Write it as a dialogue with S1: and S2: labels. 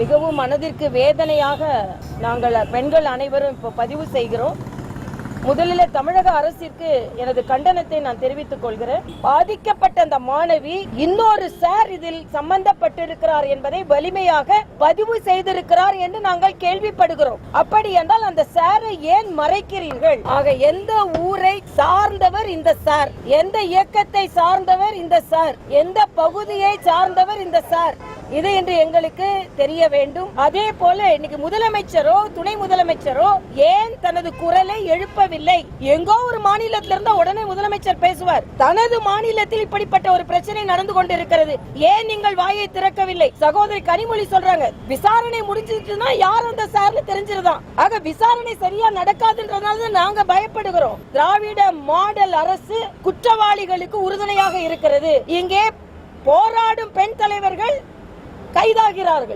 S1: மிகவும் மனதிற்கு வேதனையாக நாங்கள் பெண்கள் அனைவரும் இப்போ பதிவு செய்கிறோம். முதலில் தமிழக அரசிற்கு எனது கண்டனத்தை நான் தெரிவித்துக் கொள்கிறேன். பாதிக்கப்பட்ட அந்த மாணவி இன்னொரு சார் இதில் சம்பந்தப்பட்டிருக்கிறார் என்பதை வலிமையாக பதிவு செய்திருக்கிறார் என்று நாங்கள் கேள்விப்படுகிறோம். அப்படி என்றால் அந்த சாரை ஏன் மறைக்கிறீர்கள்? ஆக எந்த ஊரை சார்ந்தவர் இந்த சார், எந்த இயக்கத்தை சார்ந்தவர் இந்த சார், எந்த பகுதியை சார்ந்தவர் இந்த சார், இது என்று எங்களுக்கு தெரிய வேண்டும். அதே போல இன்னைக்கு முதலமைச்சரோ துணை முதலமைச்சரோ ஏன் தனது குரலை எழுப்பவில்லை? எங்கோ ஒரு மாநிலத்திலிருந்து உடனே முதலமைச்சர் பேசுவார். தனது மாநிலத்தில் இப்படிப்பட்ட ஒரு பிரச்சனை நடந்து கொண்டிருக்கிறது, ஏன் நீங்கள் வாயை திறக்கவில்லை? சகோதரி கனிமொழி சொல்றாங்க, விசாரணை முடிஞ்சிட்டுனா யார் அந்த சார்னு தெரிஞ்சிருதான். ஆக விசாரணை சரியா நடக்காதுன்றதால நாங்க பயப்படுகிறோம். திராவிட மாடல் அரசு குற்றவாளிகளுக்கு உறுதுணையாக இருக்கிறது. இங்கே போராடும் பெண் தலைவர்கள் கைதாகிறார்கள்.